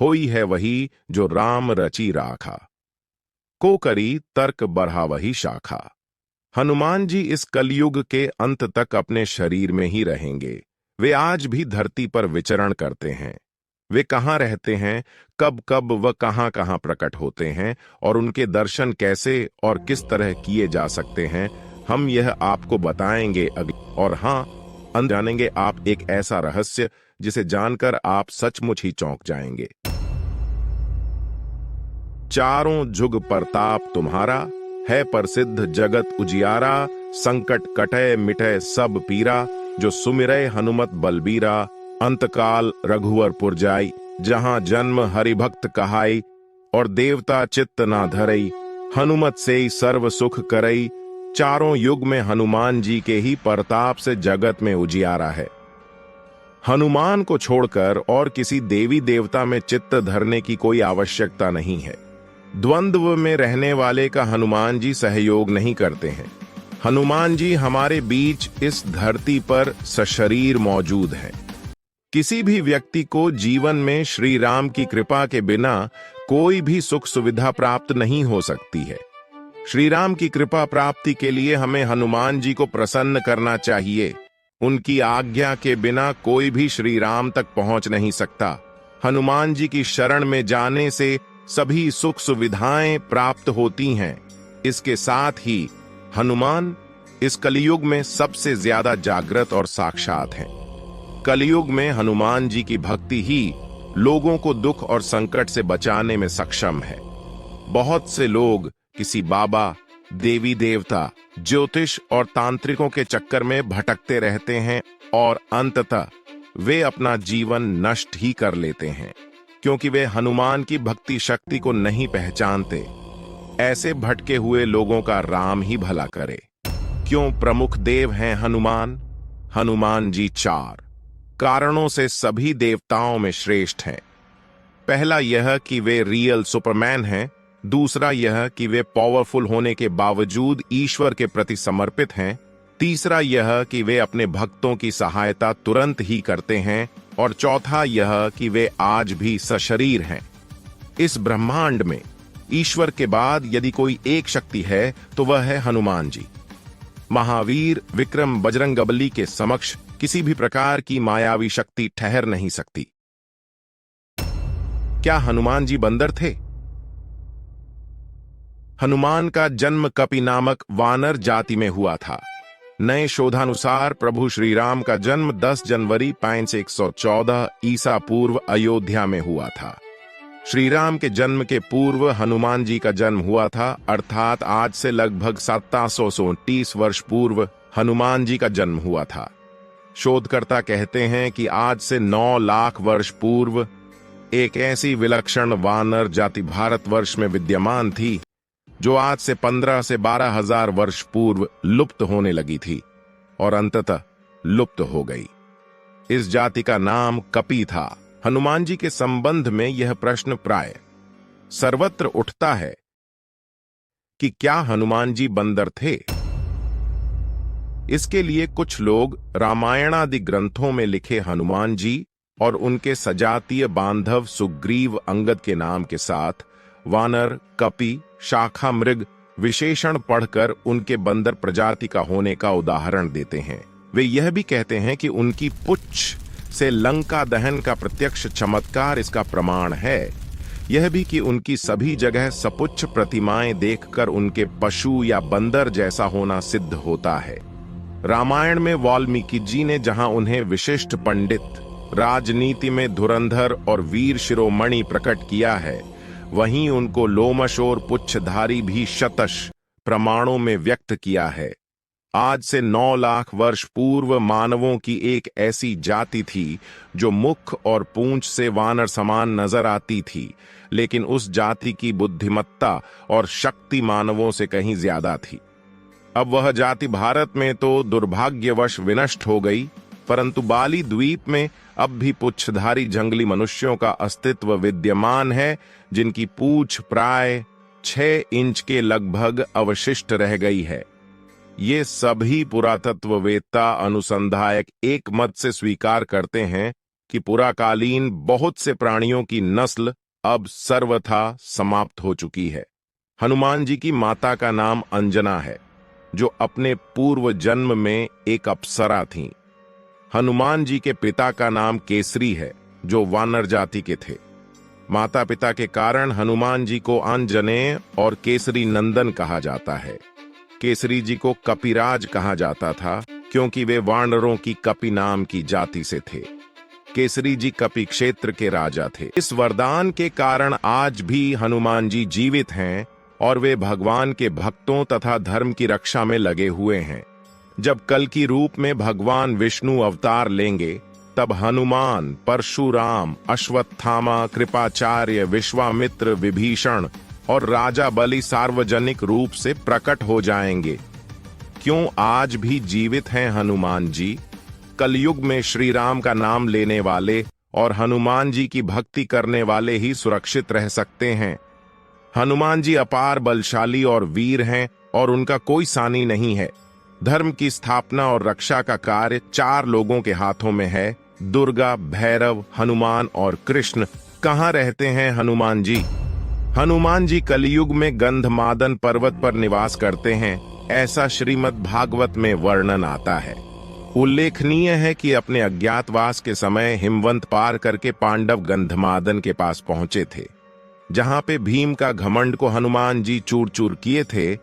होई है वही जो राम रची राखा। को करी तर्क बढ़ा वही शाखा। हनुमान जी इस कलयुग के अंत तक अपने शरीर में ही रहेंगे। वे आज भी धरती पर विचरण करते हैं। वे कहाँ रहते हैं, कब कब व कहाँ कहाँ प्रकट होते हैं और उनके दर्शन कैसे और किस तरह किए जा सकते हैं, हम यह आपको बताएंगे और हाँ, अंत जानेंगे आप एक ऐसा रहस्य जिसे जानकर आप सचमुच ही चौंक जाएंगे। चारों जुग प्रताप तुम्हारा, है प्रसिद्ध जगत उजियारा। संकट कटै मिटै सब पीरा, जो सुमिरै हनुमत बलबीरा। अंतकाल रघुवर पुर जाई, जहां जन्म हरिभक्त कहाई। और देवता चित्त ना धरई, हनुमत से ही सर्व सुख करई। चारों युग में हनुमान जी के ही प्रताप से जगत में उजियारा है। हनुमान को छोड़कर और किसी देवी देवता में चित्त धरने की कोई आवश्यकता नहीं है। द्वंद्व में रहने वाले का हनुमान जी सहयोग नहीं करते हैं। हनुमान जी हमारे बीच इस धरती पर सशरीर मौजूद हैं। किसी भी व्यक्ति को जीवन में श्री राम की कृपा के बिना कोई भी सुख सुविधा प्राप्त नहीं हो सकती है। श्री राम की कृपा प्राप्ति के लिए हमें हनुमान जी को प्रसन्न करना चाहिए। उनकी आज्ञा के बिना कोई भी श्री राम तक पहुंच नहीं सकता। हनुमान जी की शरण में जाने से सभी सुख सुविधाएं प्राप्त होती हैं। इसके साथ ही हनुमान इस कलयुग में सबसे ज्यादा जागृत और साक्षात हैं। कलयुग में हनुमान जी की भक्ति ही लोगों को दुख और संकट से बचाने में सक्षम है। बहुत से लोग किसी बाबा, देवी देवता, ज्योतिष और तांत्रिकों के चक्कर में भटकते रहते हैं और अंततः वे अपना जीवन नष्ट ही कर लेते हैं, क्योंकि वे हनुमान की भक्ति शक्ति को नहीं पहचानते। ऐसे भटके हुए लोगों का राम ही भला करे। क्यों प्रमुख देव हैं हनुमान? हनुमान जी 4 कारणों से सभी देवताओं में श्रेष्ठ हैं। पहला यह कि वे रियल सुपरमैन हैं। दूसरा यह कि वे पावरफुल होने के बावजूद ईश्वर के प्रति समर्पित हैं। तीसरा यह कि वे अपने भक्तों की सहायता तुरंत ही करते हैं। और चौथा यह कि वे आज भी सशरीर हैं। इस ब्रह्मांड में ईश्वर के बाद यदि कोई एक शक्ति है तो वह है हनुमान जी। महावीर, विक्रम, बजरंगबली के समक्ष किसी भी प्रकार की मायावी शक्ति ठहर नहीं सकती। क्या हनुमान जी बंदर थे? हनुमान का जन्म कपि नामक वानर जाति में हुआ था। नए शोधानुसार प्रभु श्री राम का जन्म 10 जनवरी 514 ईसा पूर्व अयोध्या में हुआ था। श्री राम के जन्म के पूर्व हनुमान जी का जन्म हुआ था, अर्थात आज से लगभग 730 वर्ष पूर्व हनुमान जी का जन्म हुआ था। शोधकर्ता कहते हैं कि आज से 9 लाख वर्ष पूर्व एक ऐसी विलक्षण वानर जाति भारतवर्ष में विद्यमान थी जो आज से 15 से 12 हजार वर्ष पूर्व लुप्त होने लगी थी और अंततः लुप्त हो गई। इस जाति का नाम कपि था। हनुमान जी के संबंध में यह प्रश्न प्राय सर्वत्र उठता है कि क्या हनुमान जी बंदर थे? इसके लिए कुछ लोग रामायण आदि ग्रंथों में लिखे हनुमान जी और उनके सजातीय बांधव सुग्रीव, अंगद के नाम के साथ वानर, कपि, शाखा मृग विशेषण पढ़कर उनके बंदर प्रजाति का होने का उदाहरण देते हैं। वे यह भी कहते हैं कि उनकी पुच्छ से लंका दहन का प्रत्यक्ष चमत्कार इसका प्रमाण है। यह भी कि उनकी सभी जगह सपुच्छ प्रतिमाएं देखकर उनके पशु या बंदर जैसा होना सिद्ध होता है। रामायण में वाल्मीकि जी ने जहां उन्हें विशिष्ट पंडित, राजनीति में धुरंधर और वीर शिरोमणि प्रकट किया है, वहीं उनको लोमश और पुच्छधारी भी शतश प्रमाणों में व्यक्त किया है। आज से 9 लाख वर्ष पूर्व मानवों की एक ऐसी जाति थी जो मुख और पूंछ से वानर समान नजर आती थी, लेकिन उस जाति की बुद्धिमत्ता और शक्ति मानवों से कहीं ज्यादा थी। अब वह जाति भारत में तो दुर्भाग्यवश विनष्ट हो गई, परंतु बाली द्वीप में अब भी पुच्छधारी जंगली मनुष्यों का अस्तित्व विद्यमान है, जिनकी पूंछ प्राय 6 इंच के लगभग अवशिष्ट रह गई है। ये सभी पुरातत्ववेत्ता अनुसंधायक एक मत से स्वीकार करते हैं कि पुराकालीन बहुत से प्राणियों की नस्ल अब सर्वथा समाप्त हो चुकी है। हनुमान जी की माता का नाम अंजना है, जो अपने पूर्व जन्म में एक अप्सरा थीं। हनुमान जी के पिता का नाम केसरी है, जो वानर जाति के थे। माता पिता के कारण हनुमान जी को आंजनेय और केसरी नंदन कहा जाता है। केसरी जी को कपिराज कहा जाता था, क्योंकि वे वानरों की कपि नाम की जाति से थे। केसरी जी कपि क्षेत्र के राजा थे। इस वरदान के कारण आज भी हनुमान जी जीवित हैं और वे भगवान के भक्तों तथा धर्म की रक्षा में लगे हुए हैं। जब कल की रूप में भगवान विष्णु अवतार लेंगे, तब हनुमान, परशुराम, अश्वत्थामा, कृपाचार्य, विश्वामित्र, विभीषण और राजा बलि सार्वजनिक रूप से प्रकट हो जाएंगे। क्यों आज भी जीवित हैं हनुमान जी? कलयुग में श्री राम का नाम लेने वाले और हनुमान जी की भक्ति करने वाले ही सुरक्षित रह सकते हैं। हनुमान जी अपार बलशाली और वीर हैं और उनका कोई सानी नहीं है। धर्म की स्थापना और रक्षा का कार्य 4 लोगों के हाथों में है। दुर्गा, भैरव, हनुमान और कृष्ण। कहाँ रहते हैं हनुमान जी? हनुमान जी कलयुग में गंधमादन पर्वत पर निवास करते हैं, ऐसा श्रीमद् भागवत में वर्णन आता है। उल्लेखनीय है कि अपने अज्ञातवास के समय हिमवंत पार करके पांडव गंधमादन के पास पहुंचे थे। जहां पे भीम का घमंड को हनुमान जी चूर चूर किए थे,